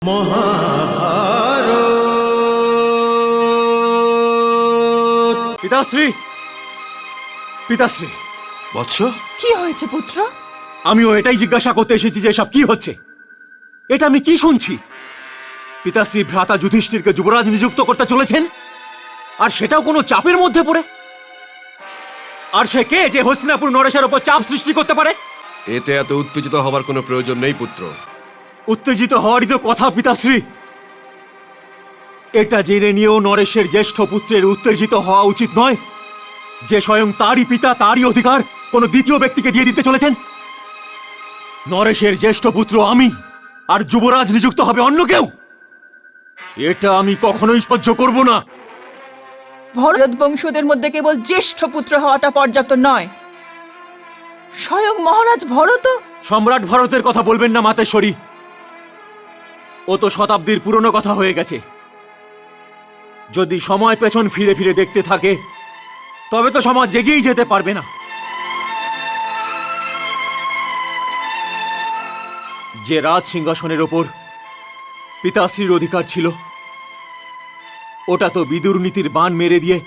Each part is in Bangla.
মহাভারত। পিতাশ্রী, পিতাশ্রী, বৎস, কি হয়েছে পুত্র? আমিও এটাই জিজ্ঞাসা করতে এসেছি যে এসব কি হচ্ছে। এটা আমি কি শুনছি? পিতাশ্রী ভ্রাতা যুধিষ্ঠিরকে যুবরাজ নিযুক্ত করতে চলেছেন, আর সেটাও কোনো চাপের মধ্যে পড়ে। আর সে কে যে হস্তিনাপুর নরেশের ওপর চাপ সৃষ্টি করতে পারে? এতে এত উত্তেজিত হবার কোনো প্রয়োজন নেই পুত্র। উত্তেজিত হওয়ারই তো কথা পিতাশ্রী। এটা জেনে নিয়েও নরেশের জ্যেষ্ঠ পুত্রের উত্তেজিত হওয়া উচিত নয়, যে স্বয়ং তারই পিতা, তারই অধিকার কোনো দ্বিতীয় ব্যক্তিকে দিয়ে দিতে চলেছেন। নরেশের জ্যেষ্ঠ পুত্র আমি, আর যুবরাজ নিযুক্ত হবে অন্য কেউ। এটা আমি কখনোই সহ্য করব না। ভরত বংশদের মধ্যে কেবল জ্যেষ্ঠ পুত্র হওয়াটা পর্যাপ্ত নয়, স্বয়ং মহারাজ ভরত। সম্রাট ভরতের কথা বলবেন না মাতেশ্বরী, ও তো শতাব্দীর পুরনো কথা হয়ে গেছে। যদি সময় পেছন ফিরে ফিরে দেখতে থাকে, তবে তো সমাজ জেগেই যেতে পারবে না। যে রাজ সিংহাসনের ওপর পিতাশ্রীর অধিকার ছিল, ওটা তো বিদুর নীতির বাণ মেরে দিয়ে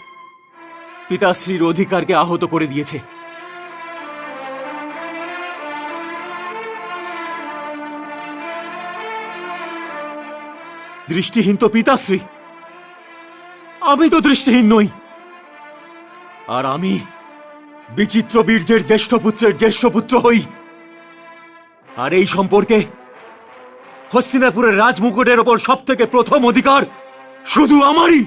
পিতাশ্রীর অধিকারকে আহত করে দিয়েছে। দৃষ্টিহীন তো পিতাশ্রী, আমি তো দৃষ্টিহীন নই। আর আমি বিচিত্র বীর্যের জ্যেষ্ঠ পুত্রের জ্যেষ্ঠ পুত্র হই। আর এই সম্পর্কে হস্তিনাপুরের রাজমুকুটের ওপর সব থেকে প্রথম অধিকার শুধু আমারই।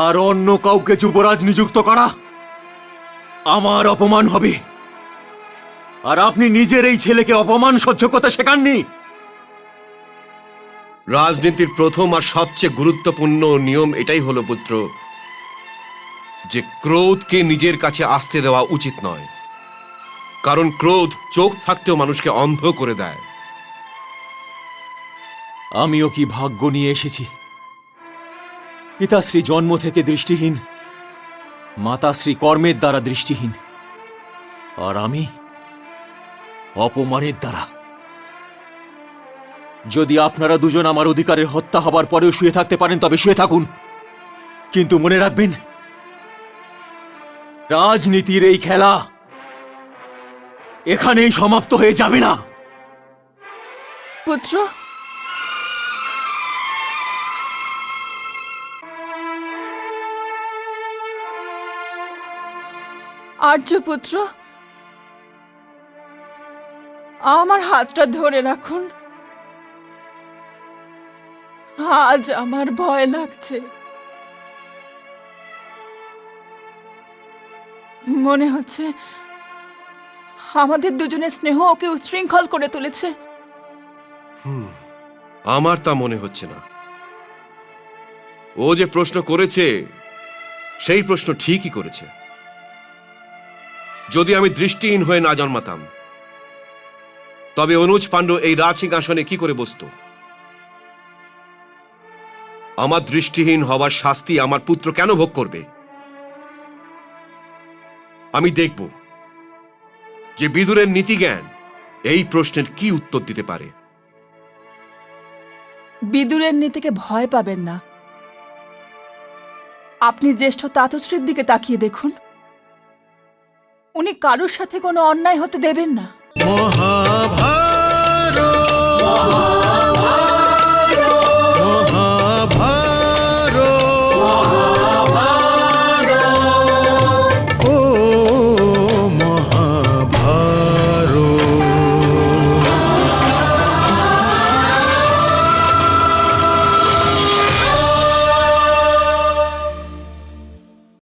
আর অন্য কাউকে যুবরাজ নিযুক্ত করা আমার অপমান হবে। আর আপনি নিজের এই ছেলেকে অপমান সহ্য করতে শেখাননি। রাজনীতির প্রথম আর সবচেয়ে গুরুত্বপূর্ণ নিয়ম এটাই হলো পুত্র, যে ক্রোধকে নিজের কাছে আসতে দেওয়া উচিত নয়। কারণ ক্রোধ চোখ থাকতেও মানুষকে অন্ধ করে দেয়। আমিও কি ভাগ্য নিয়ে এসেছি। পিতাশ্রী জন্ম থেকে দৃষ্টিহীন, মাতাশ্রী কর্মের দ্বারা দৃষ্টিহীন, আর আমি অপমানের দ্বারা। যদি আপনারা দুজন আমার অধিকারের হত্যা হবার পরেও শুয়ে থাকতে পারেন, তবে শুয়ে থাকুন। কিন্তু মনে রাখবেন, রাজনীতির এই খেলা এখানেই সমাপ্ত হয়ে যাবে না। পুত্র, আর্যপুত্র, আমার হাতটা ধরে রাখুন। আজ আমার ভয় লাগছে। মনে হচ্ছে আমাদের দুজনের স্নেহ ওকে উচ্ছৃঙ্খল করে তুলেছে। আমার তা মনে হচ্ছে না। ও যে প্রশ্ন করেছে, সেই প্রশ্ন ঠিকই করেছে। যদি আমি দৃষ্টিহীন হয়ে না জন্মাতাম, তবে অনুজ পাণ্ডু এই রাজসিংহাসনে কি করে বসত? আমার দৃষ্টিহীন হবার শাস্তি আমার পুত্র কেন ভোগ করবে? আমি দেখব যে বিদুরের নীতিজ্ঞান এই প্রশ্নের কি উত্তর দিতে পারে। বিদুরের নীতিকে ভয় পাবেন না। আপনি জ্যেষ্ঠ তাতশ্রীর দিকে তাকিয়ে দেখুন, উনি কারোর সাথে কোনো অন্যায় হতে দেবেন না। মহাভারত।